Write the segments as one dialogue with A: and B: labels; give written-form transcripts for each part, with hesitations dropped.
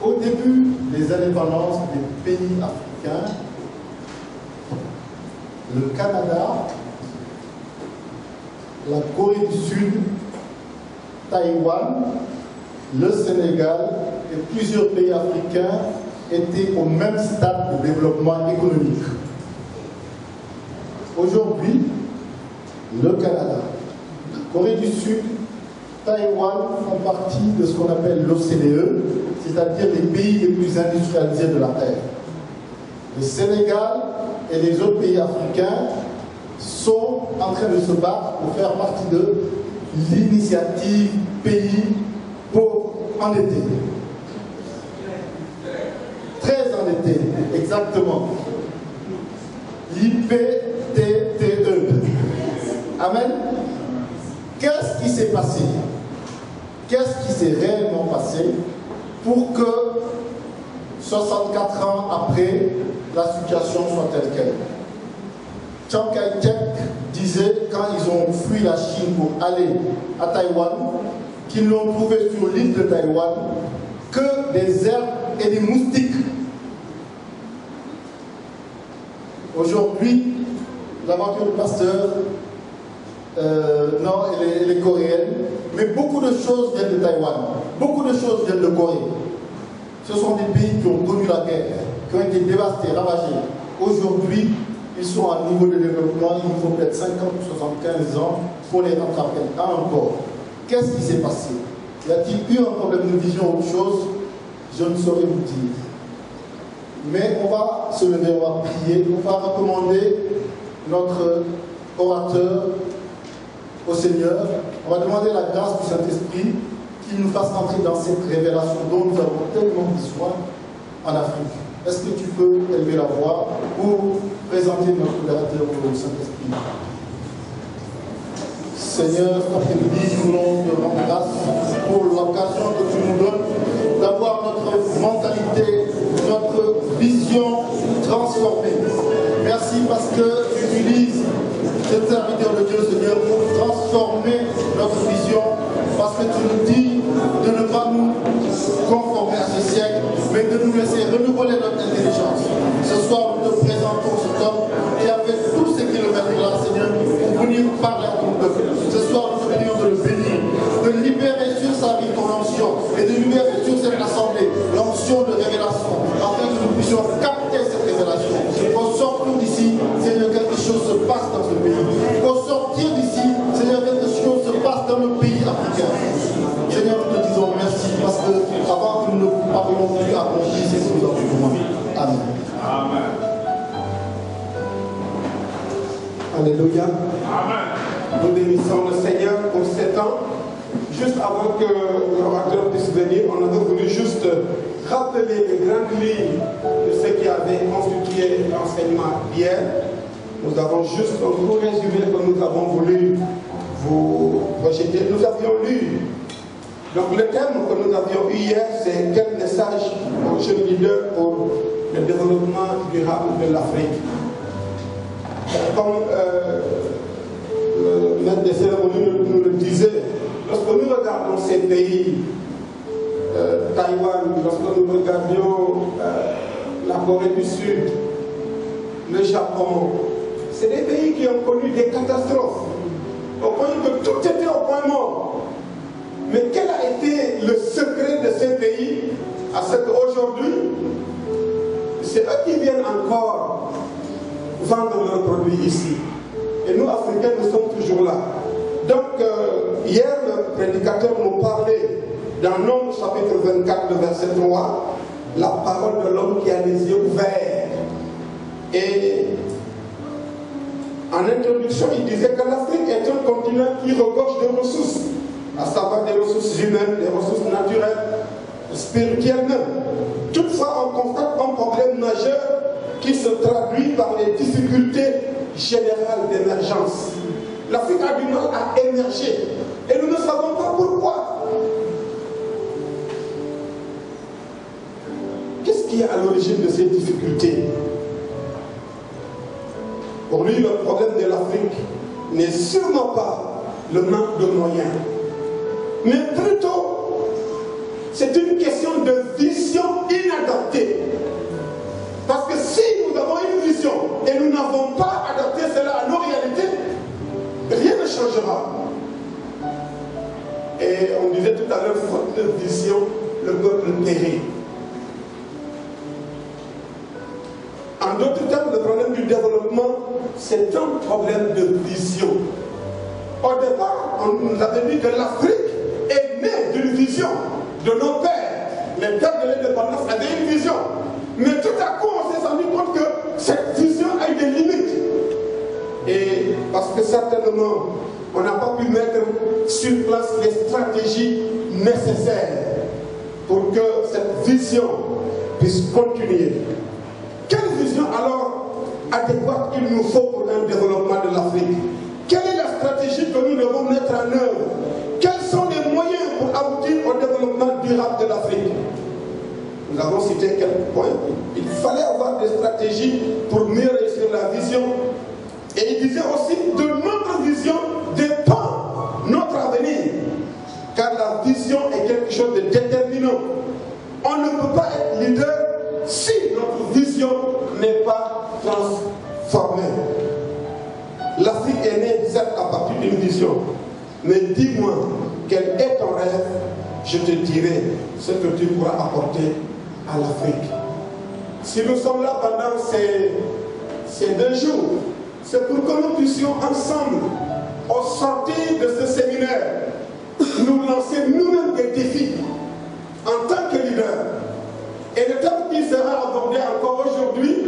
A: Au début des indépendances des pays africains, le Canada, la Corée du Sud, Taïwan, le Sénégal et plusieurs pays africains étaient au même stade de développement économique. Aujourd'hui, le Canada, la Corée du Sud, Taïwan font partie de ce qu'on appelle l'OCDE, c'est-à-dire les pays les plus industrialisés de la Terre. Le Sénégal et les autres pays africains sont en train de se battre pour faire partie de l'initiative pays pauvres endettés. Très endettés, exactement. l'IPTTE. Amen. Qu'est-ce qui s'est passé? Qu'est-ce qui s'est réellement passé pour que 64 ans après, la situation soit telle qu'elle? Chiang Kai-shek disait, quand ils ont fui la Chine pour aller à Taïwan, qu'ils n'ont trouvé sur l'île de Taïwan que des herbes et des moustiques. Aujourd'hui, la voiture du pasteur, non, elle est coréenne, mais beaucoup de choses viennent de Taïwan, beaucoup de choses viennent de Corée. Ce sont des pays qui ont connu la guerre, qui ont été dévastés, ravagés. Aujourd'hui, ils sont à un niveau de développement, il faut peut-être 50 ou 75 ans pour les rattraper. Encore, qu'est-ce qui s'est passé? Y a-t-il eu un problème de vision ou autre chose? Je ne saurais vous dire. Mais on va se lever, on va prier, on va recommander notre orateur au Seigneur. On va demander la grâce du Saint-Esprit qu'il nous fasse entrer dans cette révélation dont nous avons tellement besoin en Afrique. Est-ce que tu peux élever la voix pour présenter notre orateur au Saint-Esprit? Seigneur, cet après-midi, nous voulons te rendre grâce pour l'occasion que tu nous donnes d'avoir notre mentalité, notre vision transformée. Merci parce que tu utilises ce serviteur de Dieu, Seigneur, pour transformer notre vision, parce que tu nous dis de ne pas nous conformer à ce siècle, mais de nous laisser renouveler notre intelligence. Ce soir, nous te présentons cet homme et avec tout ce qui le mettra, Seigneur, pour venir parler à ton peuple. Ce soir, nous te prions de le bénir, de libérer sur sa vie ton onction et de libérer sur cette assemblée l'onction de révélation, afin que nous puissions capter cette révélation. Au sortir d'ici, Seigneur, quelque chose se passe dans ce pays. Au sortir d'ici, Seigneur, quelque chose se passe dans le pays africain. Seigneur, nous te disons merci parce que avant que nous ne parlions plus accompli ce que nous avons demandé. Amen.
B: Amen.
C: Alléluia.
B: Amen.
C: Nous bénissons le Seigneur pour ce temps. Juste avant que l'orateur puisse venir, on avait voulu juste rappeler les grandes lignes de ce qui avait constitué l'enseignement d'hier. Nous avons juste un court résumé que nous avons voulu vous projeter. Nous avions lu. Donc le thème que nous avions eu hier, c'est quel message aux jeunes leaders pour le développement durable de l'Afrique. Comme le maître des cérémonies nous le disait, lorsque nous regardons ces pays, Taïwan, lorsque nous regardions la Corée du Sud, le Japon, c'est des pays qui ont connu des catastrophes, au point que tout était au point mort. Mais quel a été le secret de ces pays à ce qu'aujourd'hui, c'est eux qui viennent encore vendre leurs produits ici. Et nous, Africains, nous sommes toujours là. Donc, hier, le prédicateur nous parlait dans Nombre chapitre 24, le verset 3, la parole de l'homme qui a les yeux ouverts. Et en introduction, il disait que l'Afrique est un continent qui regorge de ressources, à savoir des ressources humaines, des ressources naturelles, spirituelles même. Toutefois, on constate un problème majeur qui se traduit par les difficultés générales d'émergence. L'Afrique a du mal à émerger et nous ne savons pas pourquoi. Qu'est-ce qui est à l'origine de ces difficultés? Pour lui, le problème de l'Afrique n'est sûrement pas le manque de moyens, mais plutôt c'est une question de vision c'est un problème de vision. Au départ, on nous avait dit que l'Afrique est née d'une vision de nos pères. Les pères de l'indépendance avaient une vision. Mais tout à coup, on s'est rendu compte que cette vision a eu des limites. Et parce que certainement, on n'a pas pu mettre sur place les stratégies nécessaires pour que cette vision puisse continuer. Quelle vision alors adéquate il nous faut pour un développement de l'Afrique? Quelle est la stratégie que nous devons mettre en œuvre? Quels sont les moyens pour aboutir au développement durable de l'Afrique? Nous avons cité quelques points. Il fallait avoir des stratégies pour mieux réussir la vision. Et il disait aussi, de notre vision dépend notre avenir. Car la vision est quelque chose de déterminant. On ne peut pas être leader si notre vision n'est pas transformée. L'Afrique est née, certes, à partir d'une vision. Mais dis-moi, quel est ton rêve? Je te dirai ce que tu pourras apporter à l'Afrique. Si nous sommes là pendant ces 2 jours, c'est pour que nous puissions ensemble, au sortir de ce séminaire, nous lancer nous-mêmes des défis en tant que leader. Et le thème qui sera abordé encore aujourd'hui,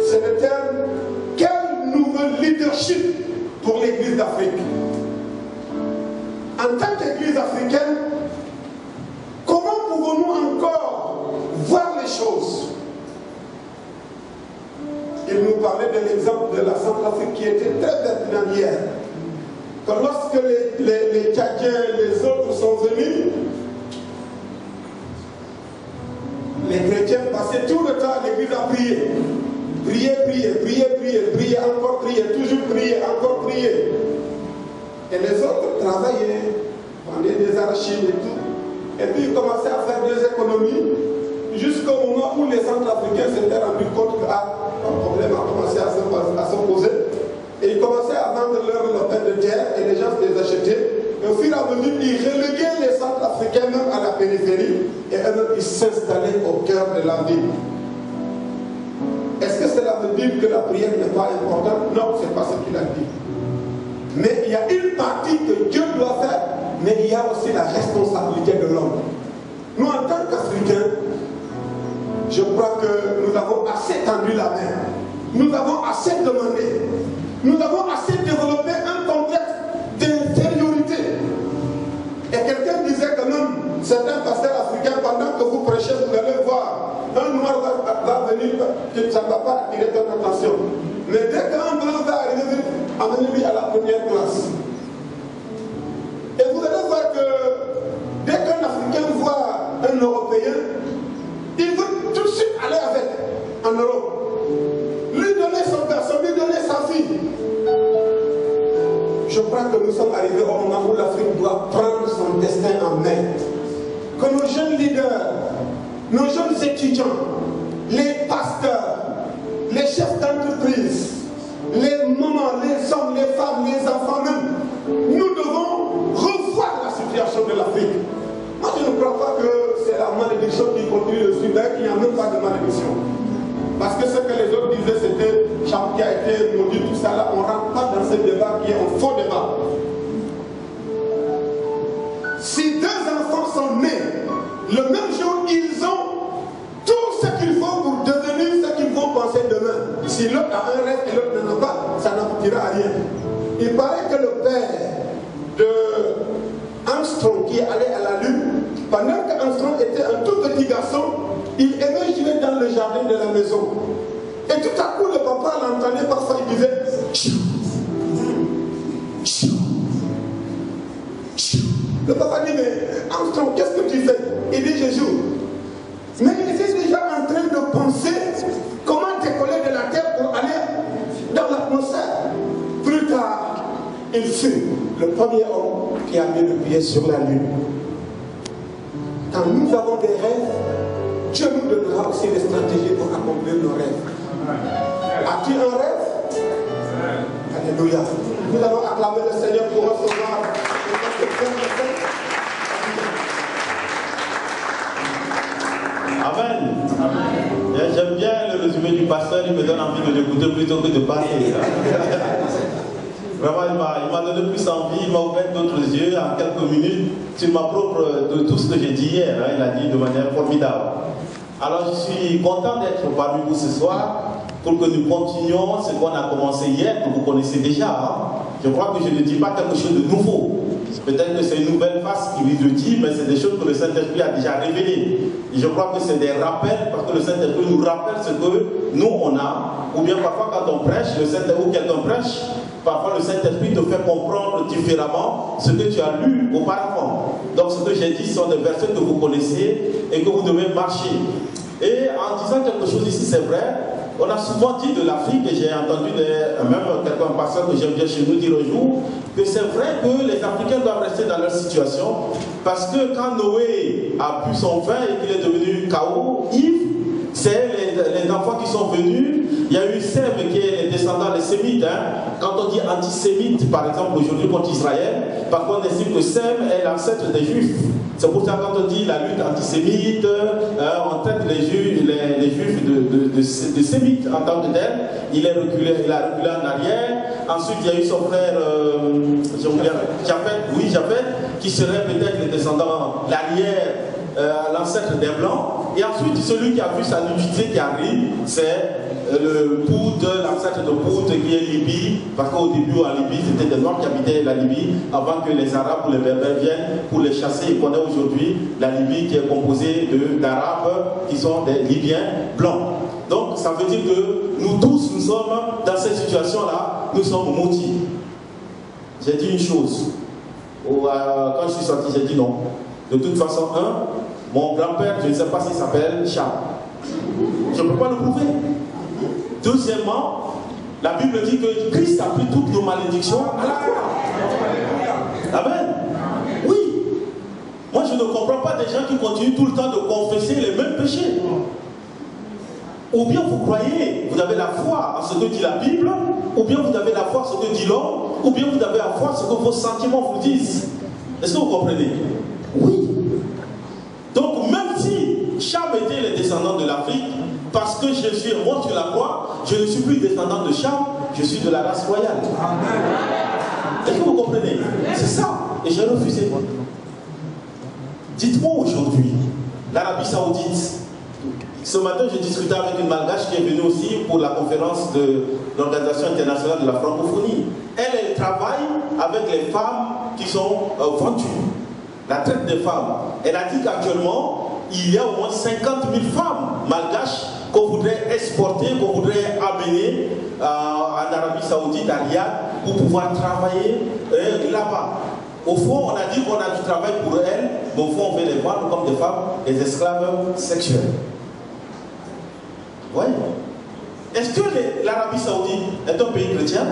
C: c'est le thème « Quel nouveau leadership pour l'Église d'Afrique ?» En tant qu'Église africaine, comment pouvons-nous encore voir les choses? Il nous parlait de l'exemple de la Centrafrique qui était très pertinent hier. Que lorsque les Tchadiens et les autres sont venus, les chrétiens passaient tout le temps à l'église à prier. Prier, prier, prier, prier, prier, encore prier, toujours prier, encore prier. Et les autres travaillaient, vendaient des arachides et tout. Et puis ils commençaient à faire des économies jusqu'au moment où les Centrafricains s'étaient rendus compte que un problème a commencé à se poser. Et ils commençaient à vendre leur lopin de terre et les gens les achetaient. Et au fur et à mesure, ils reléguaient les Centrafricains même à la périphérie et eux-mêmes ils s'installaient au cœur de la ville. Est-ce que cela veut dire que la prière n'est pas importante? Non, ce n'est pas ce qu'il a dit. Mais il y a une partie que Dieu doit faire, mais il y a aussi la responsabilité de l'homme. Nous, en tant qu'Africains, je crois que nous avons assez tendu la main. Nous avons assez demandé. Nous avons assez développé un complexe d'infériorité. Et quelqu'un disait quand même, certains pasteurs africains, pendant que vous prêchez, vous allez voir, un noir va venir, ça ne va pas attirer ton attention. Mais dès qu'un blanc va arriver, amenez-lui à la première classe. Et vous allez voir que dès qu'un Africain voit un Européen, il veut tout de suite aller avec en Europe. Lui donner son garçon, lui donner sa fille. Je crois que nous sommes arrivés au moment où l'Afrique doit prendre son destin en main. Que nos jeunes leaders, nos jeunes étudiants, les pasteurs, les chefs d'entreprise, les mamans, les hommes, les femmes, les enfants même, nous devons revoir la situation de l'Afrique. Moi, je ne crois pas que c'est la malédiction qui continue le Sud, qu'il n'y a même pas de malédiction. Parce que ce que les autres disaient, c'était Champ qui a été maudit, tout ça là, on ne rentre pas dans ce débat qui est un faux débat. Si 2 enfants sont nés, le même jour, ils ont tout ce qu'il faut pour devenir ce qu'ils vont penser demain. Si l'autre a un rêve et l'autre n'en a pas, ça n'aboutira à rien. Il paraît que le père de Armstrong qui est allé à la Lune, pendant qu'Armstrong était un tout petit garçon, il aimait jouer dans le jardin de la maison. Et tout à coup, le papa l'entendait parfois, il disait Chou. Chou. Chou. Le papa dit, mais Armstrong, qu'est-ce que tu fais? Il dit, je joue. Mais il était déjà en train de penser comment décoller de la terre pour aller dans l'atmosphère. Plus tard, il fut le premier homme qui a mis le pied sur la lune. Quand nous avons des rêves, Dieu nous donnera aussi des stratégies pour accomplir nos rêves. As-tu un rêve? Alléluia. Nous allons acclamer le Seigneur pour recevoir
B: Amen. J'aime bien le résumé du pasteur, il me donne envie de l'écouter plutôt que de parler. Vraiment, il m'a donné plus envie, il m'a ouvert d'autres yeux en quelques minutes sur ma propre, de tout ce que j'ai dit hier. Il a dit de manière formidable. Alors je suis content d'être parmi vous ce soir pour que nous continuions ce qu'on a commencé hier, que vous connaissez déjà. Je crois que je ne dis pas quelque chose de nouveau. Peut-être que c'est une nouvelle face qui lui le dit, mais c'est des choses que le Saint-Esprit a déjà révélées. Et je crois que c'est des rappels, parce que le Saint-Esprit nous rappelle ce que nous on a. Ou bien parfois quand on prêche, ou quelqu'un prêche, parfois le Saint-Esprit te fait comprendre différemment ce que tu as lu auparavant. Donc ce que j'ai dit sont des versets que vous connaissez et que vous devez marcher. Et en disant quelque chose ici, c'est vrai, on a souvent dit de l'Afrique, et j'ai entendu même quelqu'un pasteur que j'aime bien chez nous dire un jour, que c'est vrai que les Africains doivent rester dans leur situation, parce que quand Noé a bu son vin et qu'il est devenu chaos, ivre, c'est les enfants qui sont venus. Il y a eu Sem qui est les descendants des Sémites. Quand on dit antisémite, par exemple, aujourd'hui contre Israël, parce qu'on estime que Sem est l'ancêtre des Juifs. C'est pour ça quand on dit la lutte antisémite, on traite les Juifs de Sémites en tant que tel. Il a reculé en arrière. Ensuite, il y a eu son frère, Japhet, qui serait peut-être le descendant, l'arrière, l'ancêtre des Blancs. Et ensuite, celui qui a vu sa nudité qui arrive, c'est le Pout, l'ancêtre de Pout qui est Libye, parce qu'au début en Libye, c'était des Noirs qui habitaient la Libye avant que les Arabes ou les Berbères viennent pour les chasser. Et qu'on a aujourd'hui la Libye qui est composée d'Arabes qui sont des Libyens blancs. Donc ça veut dire que nous tous, nous sommes dans cette situation-là, nous sommes maudits. J'ai dit une chose, quand je suis sorti, j'ai dit non. De toute façon, mon grand-père, je ne sais pas s'il s'appelle Charles. Je ne peux pas le prouver. Deuxièmement, la Bible dit que Christ a pris toutes nos malédictions à la croix. Amen. Oui. Moi, je ne comprends pas des gens qui continuent tout le temps de confesser les mêmes péchés. Ou bien vous croyez, vous avez la foi en ce que dit la Bible, ou bien vous avez la foi en ce que dit l'homme, ou bien vous avez la foi en ce que vos sentiments vous disent. Est-ce que vous comprenez? Oui. Donc même si Cham était les descendants de l'Afrique, parce que Jésus est mort sur la croix, je ne suis plus descendant de Cham, je suis de la race royale. Est-ce que vous comprenez? C'est ça. Et j'ai refusé. Dites-moi aujourd'hui, l'Arabie Saoudite, ce matin j'ai discuté avec une Malgache qui est venue aussi pour la conférence de l'Organisation internationale de la francophonie. Elle travaille avec les femmes qui sont vendues. La traite des femmes. Elle a dit qu'actuellement, il y a au moins 50 000 femmes malgaches qu'on voudrait exporter, qu'on voudrait amener en Arabie Saoudite, à Riyad, pour pouvoir travailler là-bas. Au fond, on a dit qu'on a du travail pour elles, mais au fond, on veut les vendre comme des femmes, des esclaves sexuels. Voyez. Est-ce que l'Arabie Saoudite est un pays chrétien?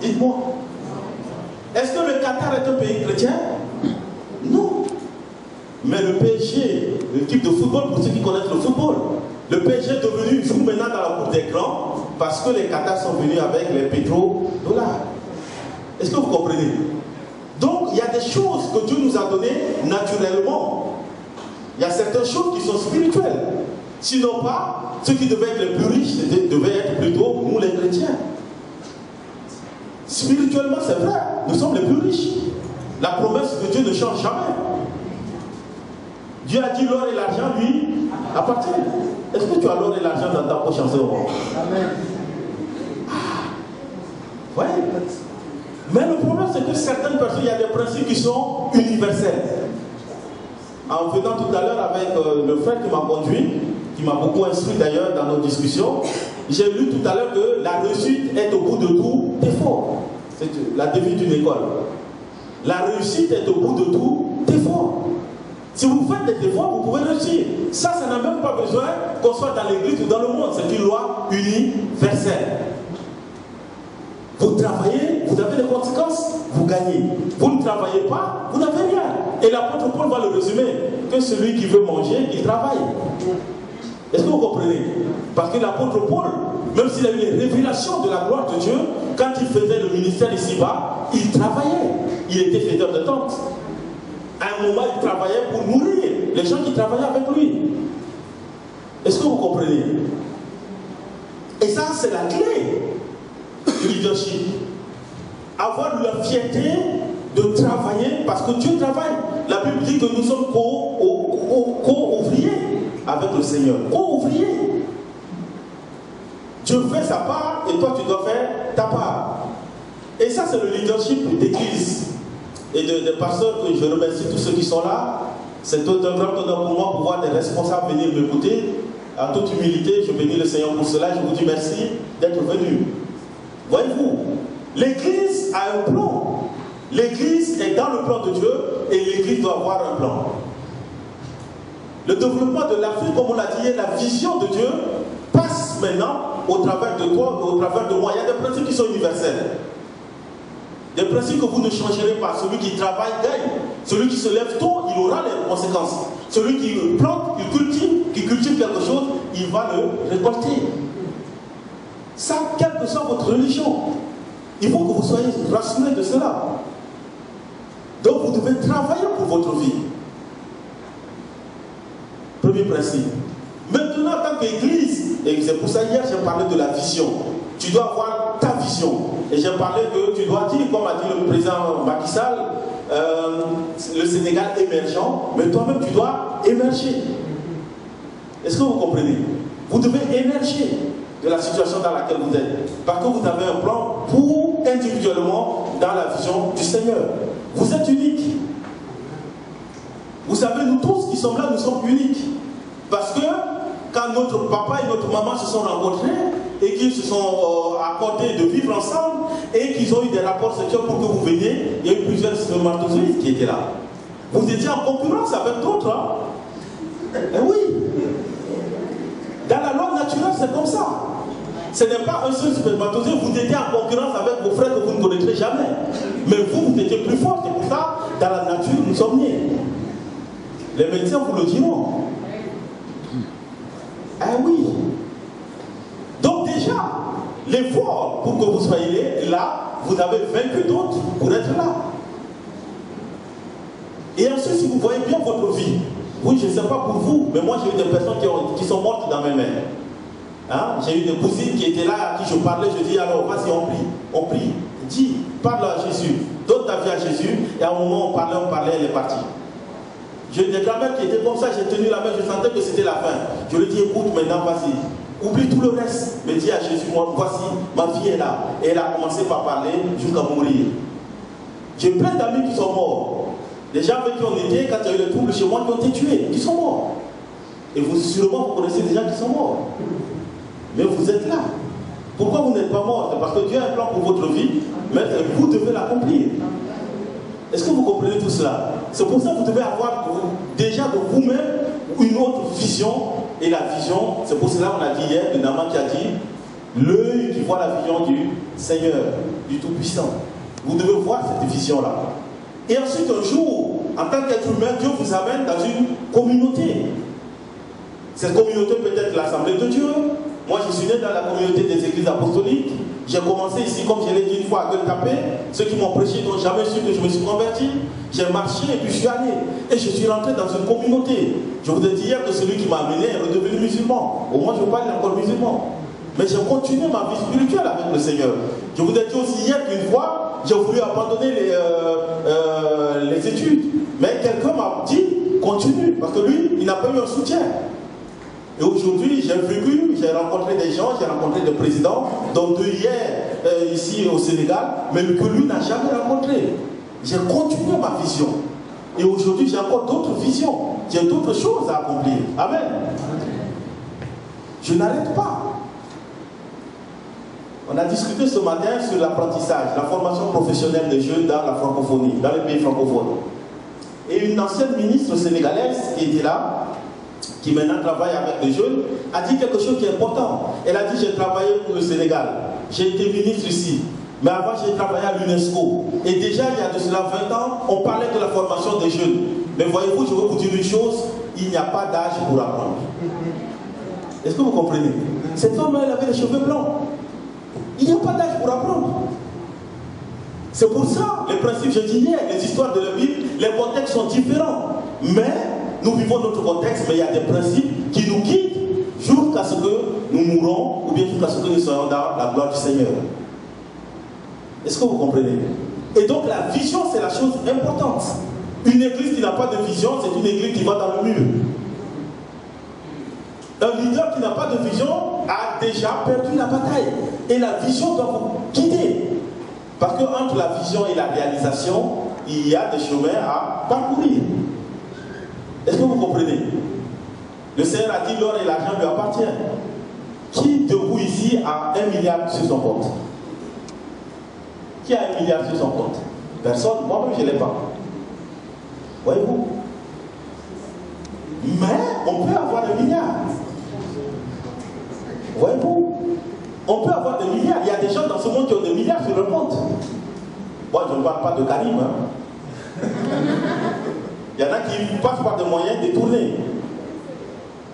B: Dites-moi. Est-ce que le Qatar est un pays chrétien? Non. Mais le PSG, l'équipe de football, pour ceux qui connaissent le football, le PSG est devenu, joue maintenant dans la Coupe des Grands parce que les Qatars sont venus avec les pétrodollars. Est-ce que vous comprenez? Donc, il y a des choses que Dieu nous a données naturellement. Il y a certaines choses qui sont spirituelles. Sinon pas, ceux qui devaient être les plus riches devaient être plutôt nous les chrétiens. Spirituellement, c'est vrai, nous sommes les plus riches. La promesse de Dieu ne change jamais. Dieu a dit l'or et l'argent lui appartiennent. Est-ce que tu as l'or et l'argent dans ta poche en ce moment? Amen. Oui. Mais le problème, c'est que certaines personnes, il y a des principes qui sont universels. En venant tout à l'heure avec le frère qui m'a conduit, qui m'a beaucoup instruit d'ailleurs dans nos discussions, j'ai lu tout à l'heure que la réussite est au bout de tout effort. C'est la devise d'une école. La réussite est au bout de tout effort. Si vous faites des efforts, vous pouvez réussir. Ça n'a même pas besoin qu'on soit dans l'église ou dans le monde. C'est une loi universelle. Vous travaillez, vous avez des conséquences, vous gagnez. Vous ne travaillez pas, vous n'avez rien. Et l'apôtre Paul va le résumer, que celui qui veut manger, il travaille. Est-ce que vous comprenez? Parce que l'apôtre Paul, même s'il a eu les révélations de la gloire de Dieu, quand il faisait le ministère ici-bas, il travaillait. Il était faiseur de tentes. À un moment, il travaillait pour nourrir les gens qui travaillaient avec lui. Est-ce que vous comprenez? Et ça, c'est la clé du leadership. Avoir la fierté de travailler, parce que Dieu travaille. La Bible dit que nous sommes co-ouvriers avec le Seigneur. Co-ouvriers. Dieu fait sa part et toi tu dois faire ta part. Et ça, c'est le leadership d'église. Et des pasteurs que je remercie tous ceux qui sont là. C'est un grand honneur pour moi pour voir des responsables venir m'écouter. En toute humilité, je bénis le Seigneur pour cela. Je vous dis merci d'être venus. Voyez-vous, l'église a un plan. L'église est dans le plan de Dieu et l'église doit avoir un plan. Le développement de l'Afrique, comme on l'a dit, la vision de Dieu passe maintenant au travers de toi, au travers de moi. Il y a des principes qui sont universels. Des principes que vous ne changerez pas. Celui qui travaille gagne. Celui qui se lève tôt, il aura les conséquences. Celui qui plante, qui cultive quelque chose, il va le récolter. Ça, quelle que soit votre religion, il faut que vous soyez rassurés de cela. Donc vous devez travailler pour votre vie. Premier principe. Maintenant, en tant qu'église, et c'est pour ça hier j'ai parlé de la vision. Tu dois avoir ta vision. Et j'ai parlé que tu dois dire, comme a dit le président Macky Sall, le Sénégal émergent, mais toi-même tu dois émerger. Est-ce que vous comprenez? Vous devez émerger de la situation dans laquelle vous êtes. Parce que vous avez un plan pour individuellement dans la vision du Seigneur. Vous êtes unique. Vous savez, nous tous qui sommes là, nous sommes uniques. Parce que quand notre papa et notre maman se sont rencontrés et qu'ils se sont accordés de vivre ensemble et qu'ils ont eu des rapports sexuels pour que vous veniez, il y a eu plusieurs spermatozoïdes qui étaient là. Vous étiez en concurrence avec d'autres. Hein? Eh oui. Dans la loi naturelle, c'est comme ça. Ce n'est pas un seul spermatozoïde, vous étiez en concurrence avec vos frères que vous ne connaîtrez jamais. Mais vous, vous étiez plus fort. C'est pour ça, dans la nature, nous sommes nés. Les médecins vous le diront. Ah oui. Donc déjà, l'effort pour que vous soyez là, vous avez vaincu d'autres pour être là. Et ensuite, si vous voyez bien votre vie, oui, je ne sais pas pour vous, mais moi j'ai eu des personnes qui sont mortes dans mes mains. Hein? J'ai eu des cousines qui étaient là, à qui je parlais, je dis alors, vas-y, on prie. Dis, parle à Jésus, donne ta vie à Jésus, et à un moment on parlait, elle est partie. J'ai des grand-mères qui étaient comme ça, j'ai tenu la main, je sentais que c'était la fin. Je lui ai dit, écoute, maintenant, vas-y, oublie tout le reste, mais dis à Jésus, moi, voici, ma fille est là. Et elle a commencé par parler jusqu'à mourir. J'ai plein d'amis qui sont morts. Les gens avec qui on était, quand il y a eu le trouble chez moi, qui ont été tués, qui sont morts. Et vous, sûrement, vous connaissez des gens qui sont morts. Mais vous êtes là. Pourquoi vous n'êtes pas mort? C'est parce que Dieu a un plan pour votre vie, mais vous devez l'accomplir. Est-ce que vous comprenez tout cela? C'est pour ça que vous devez avoir déjà de vous-même une autre vision. Et la vision, c'est pour cela qu'on a dit hier, de Naaman qui a dit, l'œil qui voit la vision du Seigneur, du Tout-Puissant. Vous devez voir cette vision-là. Et ensuite, un jour, en tant qu'être humain, Dieu vous amène dans une communauté. Cette communauté peut être l'Assemblée de Dieu. Moi, je suis né dans la communauté des églises apostoliques. J'ai commencé ici, comme je l'ai dit une fois, à Gueule-Tapé. Ceux qui m'ont prêché n'ont jamais su que je me suis converti. J'ai marché et puis je suis allé. Et je suis rentré dans une communauté. Je vous ai dit hier que celui qui m'a amené est redevenu musulman. Au moins, je parle encore musulman. Mais j'ai continué ma vie spirituelle avec le Seigneur. Je vous ai dit aussi hier qu'une fois, j'ai voulu abandonner les études. Mais quelqu'un m'a dit, continue. Parce que lui, il n'a pas eu un soutien. Et aujourd'hui, j'ai vécu, j'ai rencontré des gens, j'ai rencontré des présidents, dont deux hier, ici au Sénégal, mais que lui n'a jamais rencontré. J'ai continué ma vision. Et aujourd'hui, j'ai encore d'autres visions. J'ai d'autres choses à accomplir. Amen. Je n'arrête pas. On a discuté ce matin sur l'apprentissage, la formation professionnelle des jeunes dans la francophonie, dans les pays francophones. Et une ancienne ministre sénégalaise qui était là, qui maintenant travaille avec les jeunes, a dit quelque chose qui est important. Elle a dit, j'ai travaillé pour le Sénégal, j'ai été ministre ici, mais avant j'ai travaillé à l'UNESCO. Et déjà, il y a de cela 20 ans, on parlait de la formation des jeunes. Mais voyez-vous, je veux vous dire une chose, il n'y a pas d'âge pour apprendre. Est-ce que vous comprenez? Cette femme, elle avait les cheveux blancs. Il n'y a pas d'âge pour apprendre. C'est pour ça, les principes, je dis hier, les histoires de la Bible, les contextes sont différents. Mais Nous vivons notre contexte, mais il y a des principes qui nous guident jusqu'à ce que nous mourrons ou bien jusqu'à ce que nous soyons dans la gloire du Seigneur. Est-ce que vous comprenez? Et donc la vision, c'est la chose importante. Une église qui n'a pas de vision, c'est une église qui va dans le mur. Un leader qui n'a pas de vision a déjà perdu la bataille. Et la vision doit vous guider. Parce qu'entre la vision et la réalisation, il y a des chemins à parcourir. Est-ce que vous comprenez? Le Seigneur a dit l'or et l'argent lui appartiennent. Qui de vous ici a 1 milliard sur son compte? Qui a 1 milliard sur son compte? Personne. Moi-même, je ne l'ai pas. Voyez-vous? Mais on peut avoir 1 milliard. Voyez-vous? On peut avoir des milliards. Il y a des gens dans ce monde qui ont des milliards sur leur compte. Moi, je ne parle pas de Karim. Hein. Il y en a qui passent par des moyens détournés.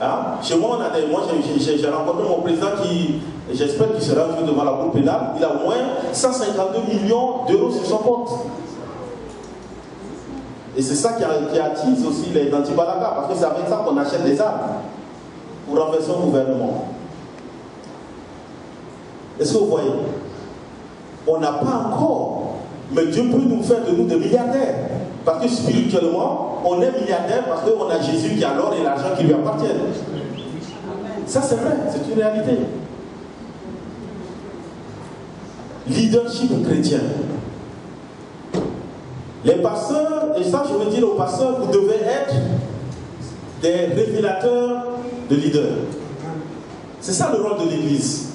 B: Hein? Chez moi, on a des, moi j'ai rencontré mon président qui, j'espère qu'il sera vu devant la cour pénale, il a au moins 152 millions d'euros sur son compte. Et c'est ça qui attise aussi les anti-Balaka, parce que c'est avec ça qu'on achète des armes pour renverser un gouvernement. Est-ce que vous voyez? On n'a pas encore, mais Dieu peut nous faire de nous des milliardaires. Parce que spirituellement, on est milliardaire parce qu'on a Jésus qui a l'or et l'argent qui lui appartiennent. Ça c'est vrai, c'est une réalité. Leadership chrétien. Les pasteurs, et ça je veux dire aux pasteurs, vous devez être des révélateurs de leaders. C'est ça le rôle de l'Église.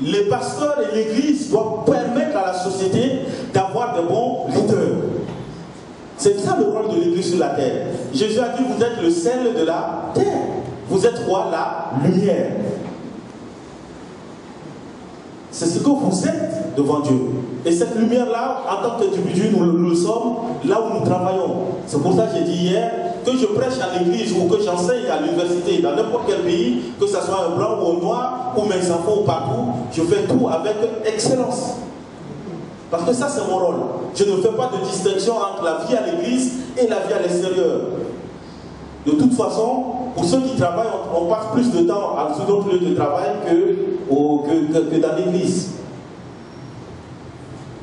B: Les pasteurs et l'Église doivent permettre à la société d'avoir de bons leaders. C'est ça le rôle de l'Église sur la terre. Jésus a dit, vous êtes le sel de la terre. Vous êtes quoi? La lumière. C'est ce que vous êtes devant Dieu. Et cette lumière-là, en tant qu'individu, nous le sommes là où nous travaillons. C'est pour ça que j'ai dit hier que je prêche à l'église ou que j'enseigne à l'université, dans n'importe quel pays, que ce soit un blanc ou un noir, ou mes enfants ou partout, je fais tout avec excellence. Parce que ça, c'est mon rôle. Je ne fais pas de distinction entre la vie à l'église et la vie à l'extérieur. De toute façon, pour ceux qui travaillent, on passe plus de temps sur notre lieu de travail que dans l'église.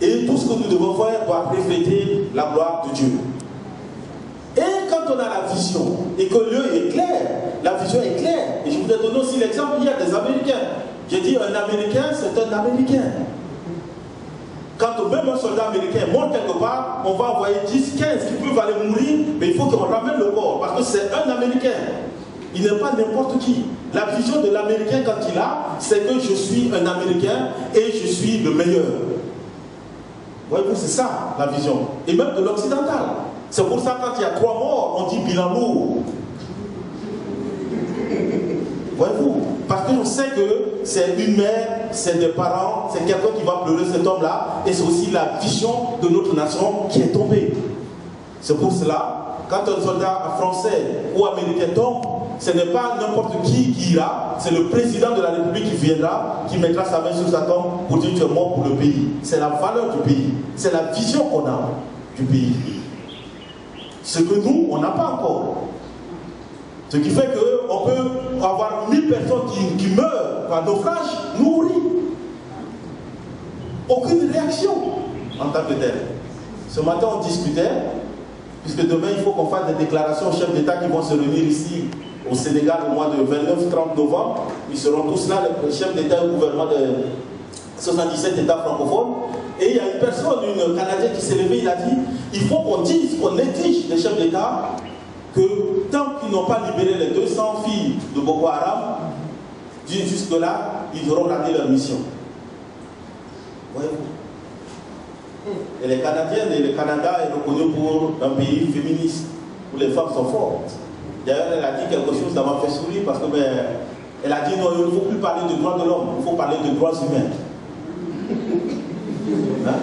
B: Et tout ce que nous devons faire doit refléter la gloire de Dieu. Et quand on a la vision, et que le lieu est clair, la vision est claire, et je vous ai donné aussi l'exemple hier des Américains. J'ai dit, un Américain, c'est un Américain. Quand même un soldat américain monte quelque part, on va envoyer 10, 15 qui peuvent aller mourir, mais il faut qu'on ramène le corps, parce que c'est un Américain. Il n'est pas n'importe qui. La vision de l'Américain quand il a, c'est que je suis un Américain et je suis le meilleur. Voyez-vous, c'est ça la vision. Et même de l'occidental. C'est pour ça quand il y a 3 morts, on dit bilan lourd. Voyez-vous, parce qu'on sait que c'est une mère, c'est des parents, c'est quelqu'un qui va pleurer cet homme-là, et c'est aussi la vision de notre nation qui est tombée. C'est pour cela, quand un soldat français ou américain tombe, ce n'est pas n'importe qui ira, c'est le président de la République qui viendra, qui mettra sa main sur sa tombe pour dire tu es mort pour le pays. C'est la valeur du pays, c'est la vision qu'on a du pays. Ce que nous, on n'a pas encore. Ce qui fait qu'on peut avoir 1000 personnes qui meurent par naufrage, nourries. Aucune réaction en tant que telle. Ce matin, on discutait, puisque demain, il faut qu'on fasse des déclarations aux chefs d'État qui vont se réunir ici, au Sénégal, au mois de 29-30 novembre. Ils seront tous là, les chefs d'État et le gouvernement de 77 États francophones. Et il y a une personne, une Canadienne qui s'est levée, il a dit, il faut qu'on dise, qu'on exige des chefs d'État que tant qu'ils n'ont pas libéré les 200 filles de Boko Haram, jusque-là, ils auront raté leur mission. Voyez-vous. Et les Canadiennes et le Canada est reconnu pour un pays féministe, où les femmes sont fortes. D'ailleurs, elle a dit quelque chose, ça m'a fait sourire, parce que elle a dit non, il ne faut plus parler de droits de l'homme, il faut parler de droits humains. Hein?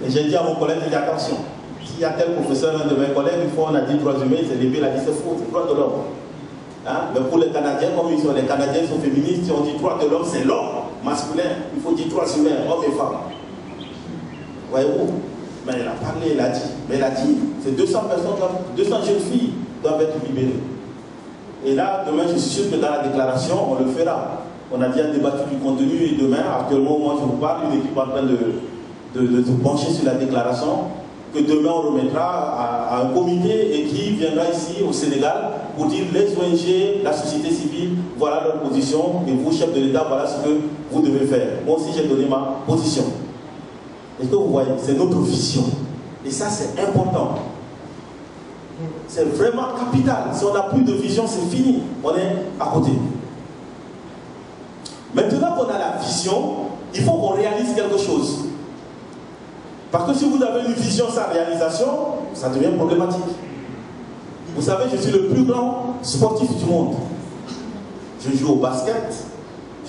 B: Et j'ai dit à mon collègue, j'ai dit attention. Il y a tel professeur, un de mes collègues, une fois on a dit droits humains, il s'est levé, il a dit c'est faux, c'est droits de l'homme. Hein? Mais pour les Canadiens, comme ils sont, les Canadiens sont féministes, si on dit droits de l'homme, c'est l'homme masculin. Il faut dire droits humains, hommes et femmes. Voyez-vous? Mais elle a parlé, elle a dit. Mais elle a dit, Ces 200 personnes, 200 jeunes filles doivent être libérées. Et là, demain, je suis sûr que dans la déclaration, on le fera. On a déjà débattu du contenu et demain, actuellement, moi je vous parle, une équipe en train de se pencher sur la déclaration, que demain on remettra à un comité et qui viendra ici au Sénégal pour dire les ONG, la société civile, voilà leur position, et vous, chef de l'État, voilà ce que vous devez faire. Moi aussi, j'ai donné ma position. Est-ce que vous voyez? C'est notre vision. Et ça, c'est important. C'est vraiment capital. Si on n'a plus de vision, c'est fini. On est à côté. Maintenant qu'on a la vision, il faut qu'on réalise quelque chose. Parce que si vous avez une vision sans réalisation, ça devient problématique. Vous savez, je suis le plus grand sportif du monde. Je joue au basket,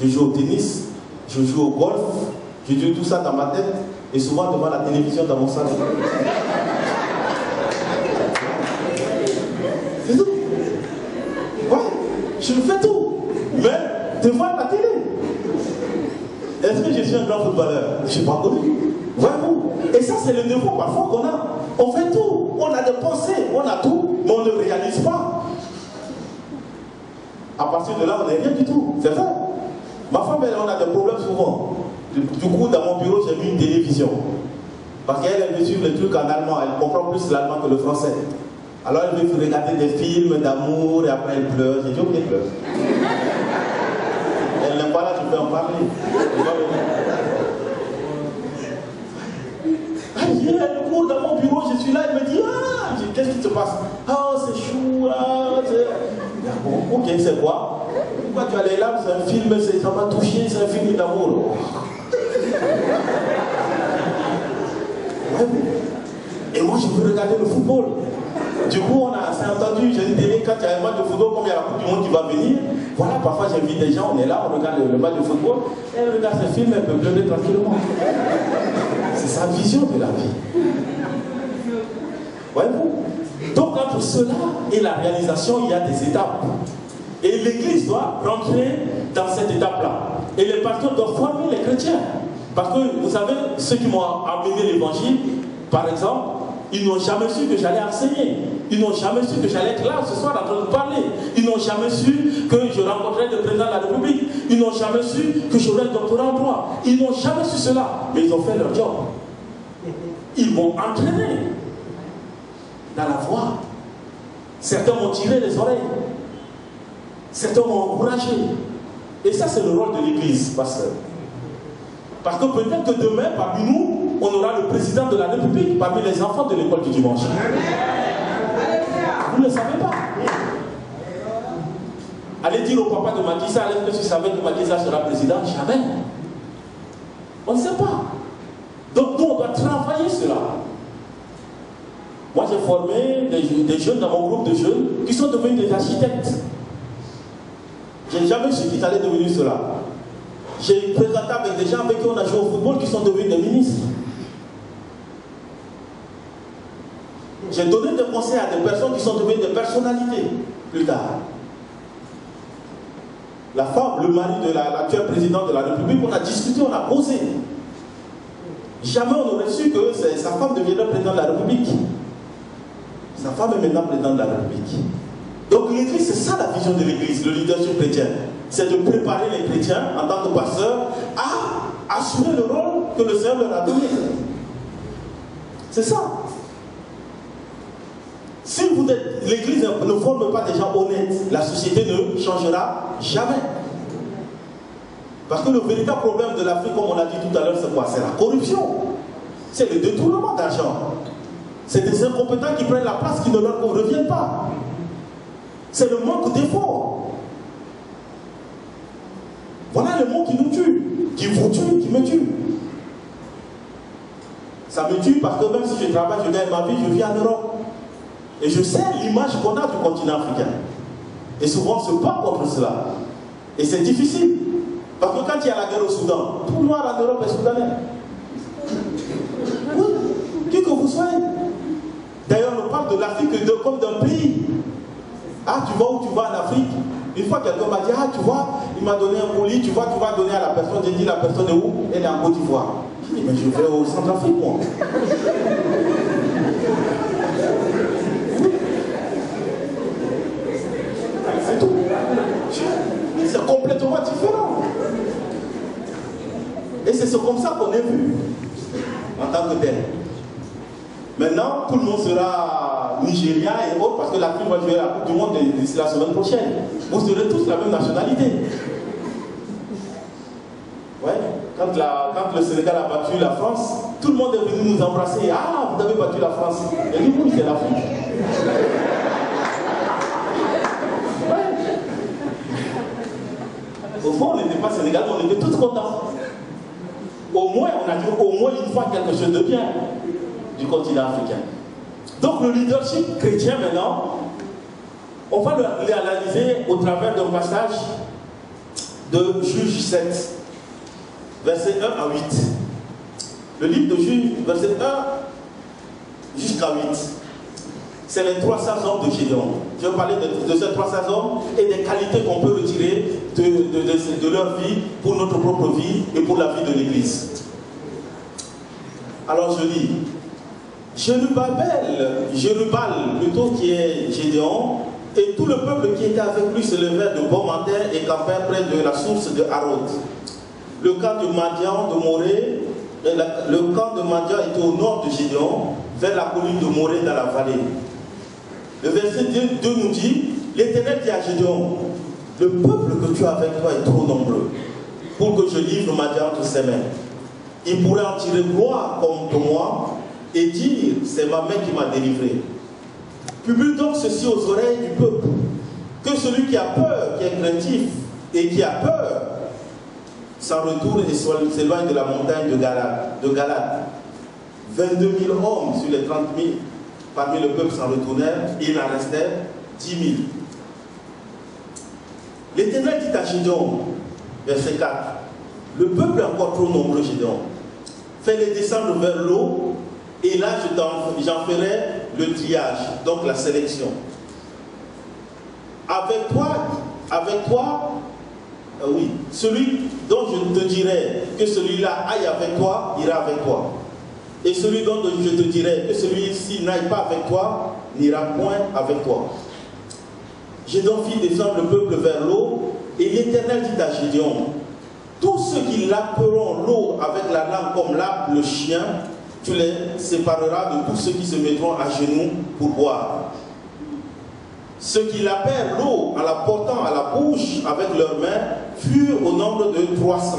B: je joue au tennis, je joue au golf, je joue tout ça dans ma tête et souvent devant la télévision dans mon salon. C'est tout. Ouais, je fais tout. Mais devant la télé. Est-ce que je suis un grand footballeur? Je ne suis pas connu. Voyez-vous? Et ça, c'est le niveau parfois qu'on a. On fait tout. On a des pensées, on a tout, mais on ne réalise pas. À partir de là, on n'est rien du tout. C'est vrai. Ma femme, elle, on a des problèmes souvent. Du coup, dans mon bureau, j'ai mis une télévision. Parce qu'elle veut suivre les trucs en allemand. Elle comprend plus l'allemand que le français. Alors, elle veut regarder des films d'amour et après, elle pleure. J'ai dit, ok, elle pleure. Elle n'est pas là, je peux en parler. Il y a le cours dans mon bureau, je suis là, elle me dit, ah, qu'est-ce qui se passe? Ah, c'est chou, ah, c'est... Bon, ok, c'est quoi? Pourquoi tu as les larmes? C'est un film, ça m'a touché, c'est un film d'amour. Ouais. Et moi, je veux regarder le football. Du coup, on a assez entendu, j'ai une télé, quand il y a un match de football, comme il y a la Coupe du Monde qui va venir, voilà, parfois j'invite des gens, on est là, on regarde le match de football, et elle regarde ce film, elle peut pleurer tranquillement. C'est sa vision de la vie. Voyez-vous? Donc, entre cela et la réalisation, il y a des étapes. Et l'Église doit rentrer dans cette étape-là. Et les pasteurs doivent former les chrétiens. Parce que, vous savez, ceux qui m'ont amené l'évangile, par exemple, ils n'ont jamais su que j'allais enseigner. Ils n'ont jamais su que j'allais être là ce soir en train de parler. Ils n'ont jamais su que je rencontrais le président de la République. Ils n'ont jamais su que j'aurais un doctorat en droit. Ils n'ont jamais su cela. Mais ils ont fait leur job. Ils m'ont entraîné dans la voie. Certains m'ont tiré les oreilles. Certains m'ont encouragé. Et ça, c'est le rôle de l'Église, pasteur. Parce que peut-être que demain, parmi nous, on aura le président de la République parmi les enfants de l'école du dimanche. Vous ne le savez pas. Allez dire au papa de Macky Sall, est-ce que tu savais que Macky Sall sera président? Jamais. On ne sait pas. Donc nous, on doit travailler cela. Moi, j'ai formé des jeunes dans mon groupe de jeunes qui sont devenus des architectes. Je n'ai jamais su qu'ils allaient devenir cela. J'ai présenté avec des gens avec qui on a joué au football qui sont devenus des ministres. J'ai donné des conseils à des personnes qui sont devenues des personnalités plus tard. La femme, le mari de l'actuel président de la République, on a discuté, on a posé. Jamais on aurait su que sa femme deviendrait président de la République. Sa femme est maintenant présidente de la République. Donc l'Église, c'est ça la vision de l'Église, le leadership chrétien. C'est de préparer les chrétiens en tant que pasteurs à assumer le rôle que le Seigneur leur a donné. C'est ça. Si l'Église ne forme pas des gens honnêtes, la société ne changera jamais. Parce que le véritable problème de l'Afrique, comme on l'a dit tout à l'heure, c'est quoi? C'est la corruption. C'est le détournement d'argent. C'est des incompétents qui prennent la place qui ne leur reviennent pas. C'est le manque d'effort. Voilà le mot qui nous tue, qui vous tue, qui me tue. Ça me tue parce que même si je travaille, je gagne ma vie, je vis en Europe. Et je sais l'image qu'on a du continent africain. Et souvent on se bat contre cela. Et c'est difficile. Parce que quand il y a la guerre au Soudan, tout noir en Europe est soudanais. Oui, qui que vous soyez. D'ailleurs, on parle de l'Afrique comme d'un pays. Ah, tu vas où tu vas en Afrique? Une fois quelqu'un m'a dit, ah, tu vois, il m'a donné un colis, tu vois, tu vas donner à la personne. J'ai dit, la personne est où? Elle est en Côte d'Ivoire. J'ai dit, mais je vais au Centrafrique, moi. C'est tout. C'est complètement différent. Et c'est comme ça qu'on est vu en tant que tel. Maintenant, tout le monde sera nigérien et autres parce que l'Afrique va jouer la Coupe du Monde d'ici la semaine prochaine. Vous serez tous la même nationalité. Ouais. Quand le Sénégal a battu la France, tout le monde est venu nous embrasser. Ah, vous avez battu la France. Et du coup, c'est l'Afrique. Au fond, on n'était pas Sénégal, mais on était tous contents. Au moins, on a dit au moins une fois quelque chose de bien du continent africain. Donc le leadership chrétien maintenant, on va l'analyser au travers d'un passage de Juges 7, versets 1 à 8. Le livre de Juges, verset 1 jusqu'à 8. C'est les 300 hommes de Gédéon. Je vais parler de ces 300 hommes et des qualités qu'on peut retirer de leur vie pour notre propre vie et pour la vie de l'Église. Alors je lis. Jérubal plutôt qui est Gédéon, et tout le peuple qui était avec lui se levèrent de bon matin et campèrent près de la source de Harod. Le camp de Madian de Morée, le camp de Madian était au nord de Gédéon, vers la colline de Morée dans la vallée. Le verset 2 nous dit, l'Éternel dit à Gédéon, le peuple que tu as avec toi est trop nombreux pour que je livre Madian entre ses mains. Il pourrait en tirer gloire comme de moi et dire, c'est ma main qui m'a délivré. Publie donc ceci aux oreilles du peuple, que celui qui a peur, qui est craintif et qui a peur, s'en retourne et s'éloigne de la montagne de Galade. 22 000 hommes sur les 30 000 parmi le peuple s'en retournèrent, et il en restait 10 000. L'Éternel dit à Gédéon, verset 4, le peuple est encore trop nombreux, Gédéon. Fais-les descendre vers l'eau, et là j'en ferai le triage, donc la sélection. Avec toi, oui, celui dont je te dirai que celui-là aille avec toi, ira avec toi. Et celui dont je te dirai que celui-ci n'aille pas avec toi, n'ira point avec toi. Gédéon fit descendre le peuple vers l'eau, et l'Éternel dit à Gédéon, tous ceux qui laperont l'eau avec la langue comme lappe le chien, tu les sépareras de tous ceux qui se mettront à genoux pour boire. Ceux qui lapèrent l'eau en la portant à la bouche avec leurs mains furent au nombre de 300.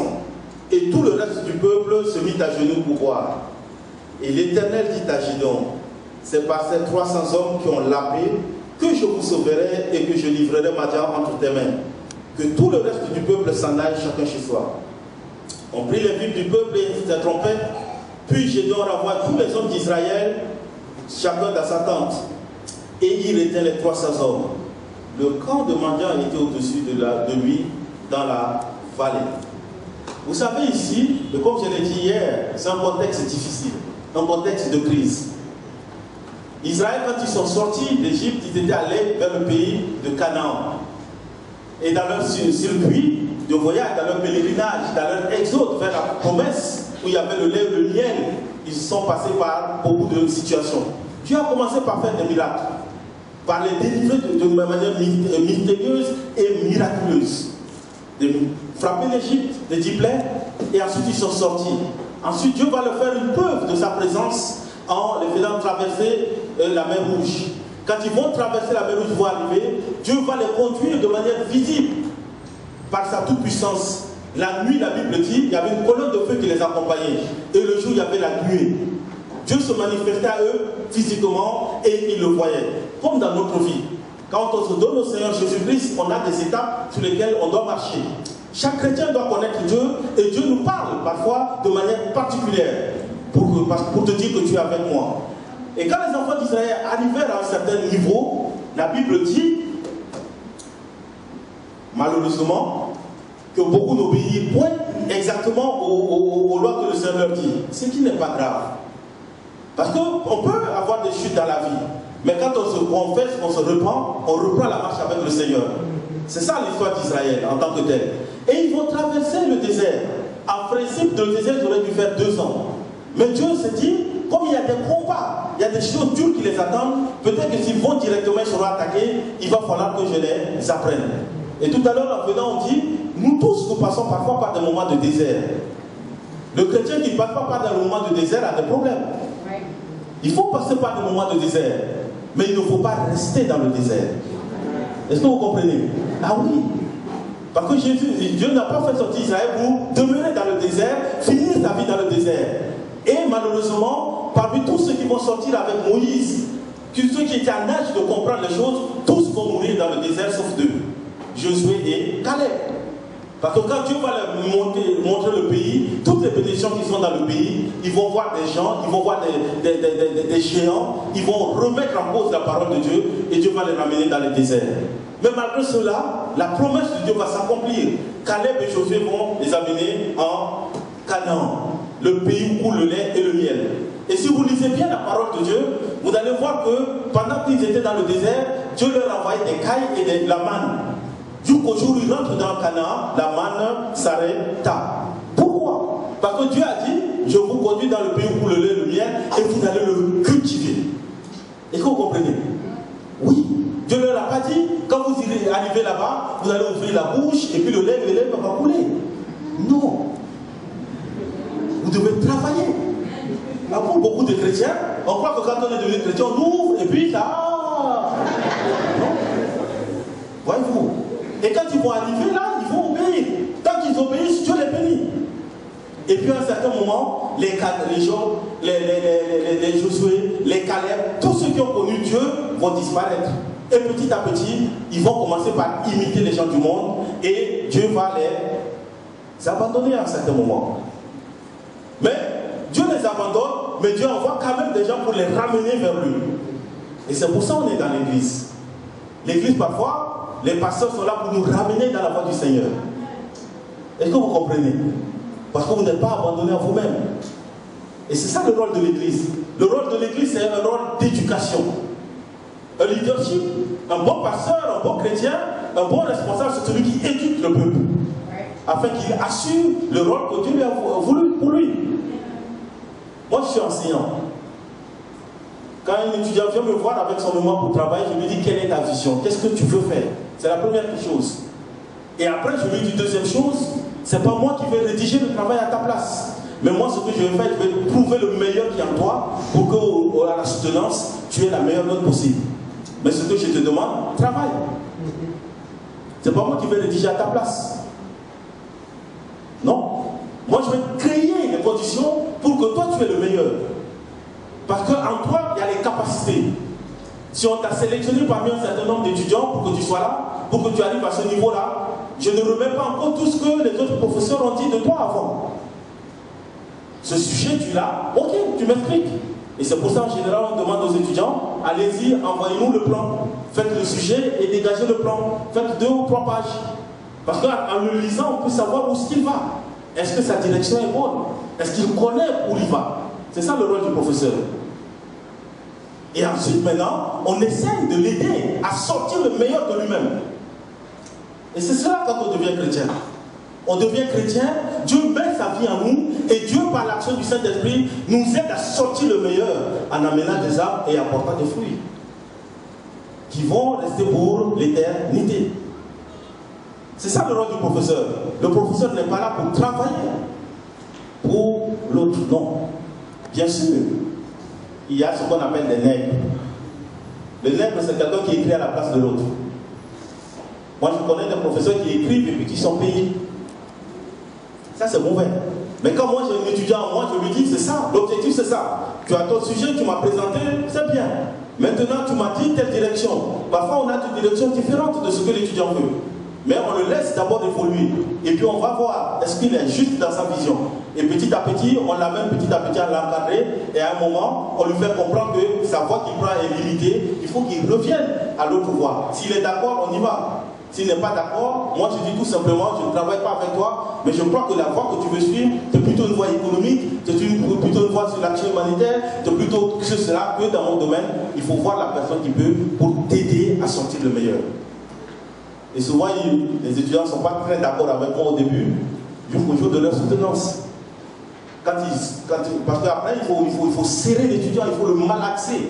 B: Et tout le reste du peuple se mit à genoux pour boire. Et l'Éternel dit à Gédéon, c'est par ces 300 hommes qui ont lapé que je vous sauverai et que je livrerai Madian entre tes mains. Que tout le reste du peuple s'en aille chacun chez soi. On prit les vivres du peuple et ses trompettes, puis Gédéon renvoie tous les hommes d'Israël, chacun dans sa tente. Et il était les 300 hommes. Le camp de Madian était au-dessus de lui, dans la vallée. Vous savez ici, comme je l'ai dit hier, c'est un contexte difficile, un contexte de crise. Israël, quand ils sont sortis d'Égypte, ils étaient allés vers le pays de Canaan. Et dans leur circuit de voyage, dans leur pèlerinage, dans leur exode vers la promesse, où il y avait le lait et le miel, ils sont passés par beaucoup de situations. Dieu a commencé par faire des miracles, par les délivrer de manière mystérieuse et miraculeuse. De frapper l'Égypte, de 10 plaies, et ensuite ils sont sortis. Ensuite, Dieu va leur faire une preuve de sa présence en les faisant traverser la mer Rouge. Quand ils vont traverser la mer Rouge, ils vont arriver, Dieu va les conduire de manière visible par sa toute-puissance. La nuit, la Bible dit, il y avait une colonne de feu qui les accompagnait. Et le jour, il y avait la nuée. Dieu se manifestait à eux physiquement et ils le voyaient. Comme dans notre vie. Quand on se donne au Seigneur Jésus-Christ, on a des étapes sur lesquelles on doit marcher. Chaque chrétien doit connaître Dieu et Dieu nous parle parfois de manière particulière pour te dire que tu es avec moi. Et quand les enfants d'Israël arrivèrent à un certain niveau, la Bible dit, malheureusement, que beaucoup n'obéissent point exactement aux lois que le Seigneur leur dit. Ce qui n'est pas grave. Parce qu'on peut avoir des chutes dans la vie. Mais quand on se confesse, on se repent, on reprend la marche avec le Seigneur. C'est ça l'histoire d'Israël en tant que tel. Et ils vont traverser le désert. En principe, le désert, ils auraient dû faire 2 ans. Mais Dieu s'est dit, comme il y a des combats, il y a des choses dures qui les attendent, peut-être que s'ils vont directement, ils seront attaqués, il va falloir que je les apprenne. Et tout à l'heure, en venant, on dit, nous tous, nous passons parfois par des moments de désert. Le chrétien qui ne passe pas par des moments de désert a des problèmes. Il faut passer par des moments de désert, mais il ne faut pas rester dans le désert. Est-ce que vous comprenez? Ah oui. Parce que Dieu n'a pas fait sortir Israël pour demeurer dans le désert, finir sa vie dans le désert. Et malheureusement, parmi tous ceux qui vont sortir avec Moïse, ceux qui étaient en âge de comprendre les choses, tous vont mourir dans le désert sauf deux, Josué et Caleb. Parce que quand Dieu va leur montrer le pays, toutes les pétitions qui sont dans le pays, ils vont voir des gens, ils vont voir des géants, ils vont remettre en cause la parole de Dieu et Dieu va les ramener dans le désert. Mais malgré cela, la promesse de Dieu va s'accomplir. Caleb et Josué vont les amener en Canaan, le pays où coule le lait et le miel. Et si vous lisez bien la parole de Dieu, vous allez voir que pendant qu'ils étaient dans le désert, Dieu leur envoyait des cailles et de la manne. Jusqu'au jour où ils rentrent dans Canaan, la manne s'arrêta. Pourquoi? Parce que Dieu a dit, je vous conduis dans le pays où coule le lait et le miel et vous allez le cultiver. Est-ce que vous comprenez? Oui. Dieu ne leur a pas dit, quand vous arrivez là-bas, vous allez ouvrir la bouche et puis le lait va couler. Non. Vous devez travailler. Pour beaucoup de chrétiens, on croit que quand on est devenu chrétien, on ouvre et puis ça... Non. Voyez-vous. Et quand ils vont arriver là, ils vont obéir. Tant qu'ils obéissent, Dieu les bénit. Et puis à un certain moment, les Josué, les Caleb, tous ceux qui ont connu Dieu vont disparaître. Et petit à petit, ils vont commencer par imiter les gens du monde et Dieu va les abandonner à un certain moment. Mais Dieu les abandonne, mais Dieu envoie quand même des gens pour les ramener vers lui. Et c'est pour ça qu'on est dans l'église. L'église, parfois, les pasteurs sont là pour nous ramener dans la voie du Seigneur. Est-ce que vous comprenez? Parce que vous n'êtes pas abandonné à vous-même. Et c'est ça le rôle de l'église. Le rôle de l'église, c'est un rôle d'éducation. Un leadership, un bon pasteur, un bon chrétien, un bon responsable, c'est celui qui éduque le peuple. Afin qu'il assure le rôle que Dieu lui a voulu pour lui. Moi, je suis enseignant. Quand un étudiant vient me voir avec son mémoire pour travailler, je lui dis quelle est ta vision, qu'est-ce que tu veux faire? C'est la première chose. Et après, je lui dis deuxième chose, c'est pas moi qui vais rédiger le travail à ta place. Mais moi, ce que je vais faire, je vais trouver le meilleur qui est en toi pour qu'à la soutenance, tu aies la meilleure note possible. Mais ce que je te demande, travaille. C'est pas moi qui vais rédiger à ta place. Non. Moi, je vais créer les conditions pour que toi, tu aies le meilleur. Parce qu'en toi, il y a les capacités. Si on t'a sélectionné parmi un certain nombre d'étudiants pour que tu sois là, pour que tu arrives à ce niveau-là, je ne remets pas en compte tout ce que les autres professeurs ont dit de toi avant. Ce sujet, tu l'as, ok, tu m'expliques. Et c'est pour ça, en général, on demande aux étudiants, allez-y, envoyez-nous le plan. Faites le sujet et dégagez le plan. Faites 2 ou 3 pages. Parce qu'en le lisant, on peut savoir où est-ce qu'il va. Est-ce que sa direction est bonne? Est-ce qu'il connaît où il va? C'est ça le rôle du professeur. Et ensuite, maintenant, on essaie de l'aider à sortir le meilleur de lui-même. Et c'est cela quand on devient chrétien. On devient chrétien, Dieu met sa vie en nous et Dieu, par l'action du Saint-Esprit, nous aide à sortir le meilleur en amenant des âmes et apportant des fruits qui vont rester pour l'éternité. C'est ça le rôle du professeur. Le professeur n'est pas là pour travailler pour l'autre, non. Bien sûr, il y a ce qu'on appelle des nègres. Le nègre, c'est quelqu'un qui écrit à la place de l'autre. Moi, je connais des professeurs qui écrivent et puis qui sont payés. Ça, c'est mauvais. Mais quand moi, j'ai un étudiant en moi, je lui dis, c'est ça, l'objectif, c'est ça. Tu as ton sujet, tu m'as présenté, c'est bien. Maintenant, tu m'as dit telle direction. Parfois, on a une direction différente de ce que l'étudiant veut. Mais on le laisse d'abord évoluer. Et puis, on va voir, est-ce qu'il est juste dans sa vision. Et petit à petit, on l'amène petit à petit à l'encadrer. Et à un moment, on lui fait comprendre que sa voie qu'il prend est limitée. Il faut qu'il revienne à l'autre voie. S'il est d'accord, on y va. S'il n'est pas d'accord, moi je dis tout simplement, je ne travaille pas avec toi, mais je crois que la voie que tu veux suivre, c'est plutôt une voie économique, c'est plutôt une voie sur l'action humanitaire, c'est plutôt que cela que dans mon domaine, il faut voir la personne qui peut pour t'aider à sortir le meilleur. Et souvent, les étudiants ne sont pas très d'accord avec moi au début, jusqu'au jour de leur soutenance. parce qu'après, il faut serrer l'étudiant, il faut le malaxer.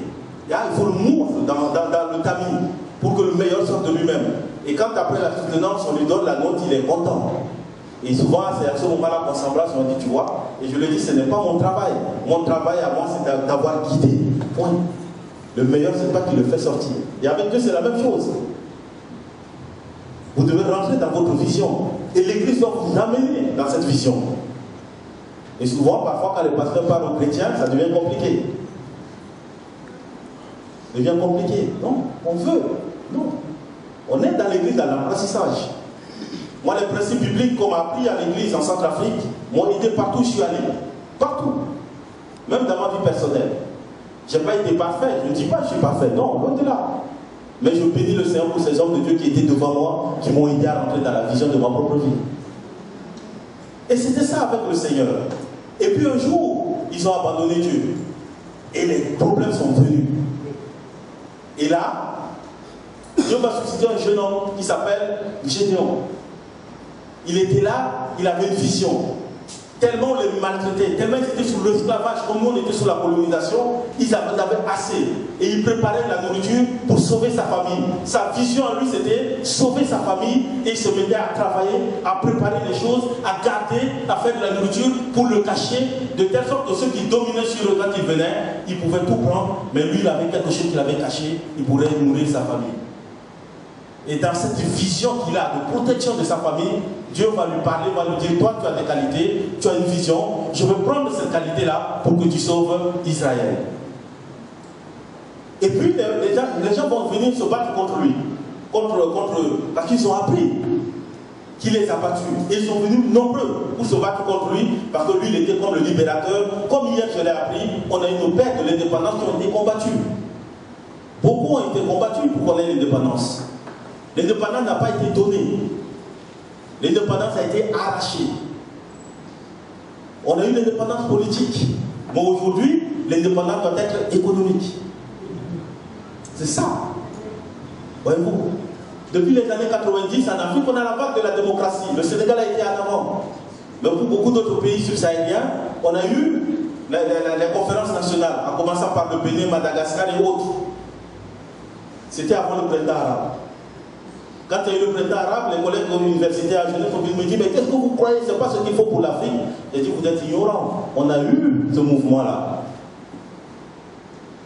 B: Il faut le moudre dans le tamis pour que le meilleur sorte de lui-même. Et quand après la soutenance, on lui donne la note, il est content. Et souvent, c'est à ce moment-là qu'on s'embrasse, on dit, tu vois, et je le dis, ce n'est pas mon travail. Mon travail à moi, c'est d'avoir guidé. Point. Le meilleur, c'est pas qu'il le fait sortir. Et avec Dieu, c'est la même chose. Vous devez rentrer dans votre vision. Et l'Église doit vous amener dans cette vision. Et souvent, parfois, quand les pasteurs parlent aux chrétiens, ça devient compliqué. Ça devient compliqué. Non, on veut. Non. On est dans l'Église, dans l'apprentissage. Moi, les principes bibliques qu'on m'a appris à l'Église en Centrafrique m'ont aidé partout où je suis allé. Partout. Même dans ma vie personnelle. Je n'ai pas été parfait. Je ne dis pas que je suis parfait. Non, loin de là. Mais je bénis le Seigneur pour ces hommes de Dieu qui étaient devant moi, qui m'ont aidé à rentrer dans la vision de ma propre vie. Et c'était ça avec le Seigneur. Et puis un jour, ils ont abandonné Dieu. Et les problèmes sont venus. Et là, Dieu m'a suscité un jeune homme qui s'appelle Gédéon. Il était là, il avait une vision. Tellement on les maltraitait, tellement ils étaient sous l'esclavage, comme nous on était sous la colonisation, ils avaient assez. Et il préparait la nourriture pour sauver sa famille. Sa vision à lui, c'était sauver sa famille, et il se mettait à travailler, à préparer les choses, à garder, à faire de la nourriture pour le cacher, de telle sorte que ceux qui dominaient sur eux quand ils venaient, ils pouvaient tout prendre, mais lui il avait quelque chose qu'il avait caché, il pourrait nourrir sa famille. Et dans cette vision qu'il a de protection de sa famille, Dieu va lui parler, va lui dire, toi tu as des qualités, tu as une vision, je veux prendre cette qualité-là pour que tu sauves Israël. Et puis les gens vont venir se battre contre lui, parce qu'ils ont appris qu'il les a battus. Et ils sont venus nombreux pour se battre contre lui, parce que lui il était comme le libérateur. Comme hier je l'ai appris, on a eu nos pères de l'indépendance qui ont été combattus. Beaucoup ont été combattus pour qu'on ait l'indépendance. L'indépendance n'a pas été donnée. L'indépendance a été arrachée. On a eu l'indépendance politique. Mais aujourd'hui, l'indépendance doit être économique. C'est ça. Voyez-vous, depuis les années 90, en Afrique, on a la vague de la démocratie. Le Sénégal a été en avant. Mais pour beaucoup d'autres pays subsahéliens, on a eu les conférences nationales, en commençant par le Bénin, Madagascar et autres. C'était avant le printemps arabe. Quand il y a eu le printemps arabe, les collègues de l'université à Genève me disent, mais qu'est-ce que vous croyez, ce n'est pas ce qu'il faut pour l'Afrique? J'ai dit, vous êtes ignorants. On a eu ce mouvement-là.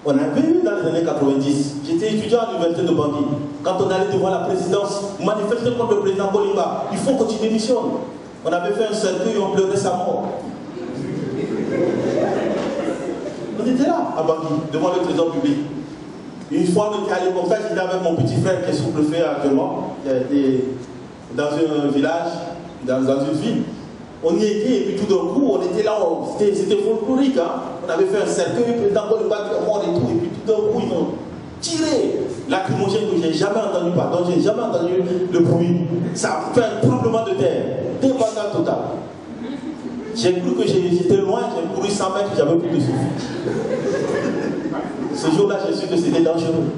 B: On avait eu dans les années 90. J'étais étudiant à l'université de Bangui. Quand on allait devant la présidence, manifester contre le président Kolimba, il faut que tu démissionnes. On avait fait un cercueil et on pleurait sa mort. On était là, à Bangui, devant le trésor public. Une fois, on était allé comme ça, j'étais avec mon petit frère qui est sous-préfet actuellement, qui a été dans un village, dans une ville. On y était, et puis tout d'un coup, on était là, c'était folklorique. Hein? On avait fait un cercueil, le président Kolimba est mort et tout, et puis tout d'un coup, ils ont tiré lacrymogène que je n'ai jamais entendu, pardon, je n'ai jamais entendu le bruit. Ça a fait un tremblement de terre, débandade total. J'ai cru que j'étais loin, j'ai couru 100 mètres, j'avais plus de souffle. Ce jour-là, j'ai su que c'était dangereux.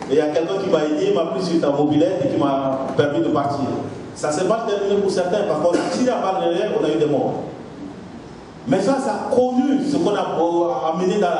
B: Et il y a quelqu'un qui m'a aidé, m'a pris sur ta mobilette et qui m'a permis de partir. Ça s'est mal terminé pour certains, parce qu'on a tiré à balle derrière, on a eu des morts. Mais ça a connu ce qu'on a amené dans la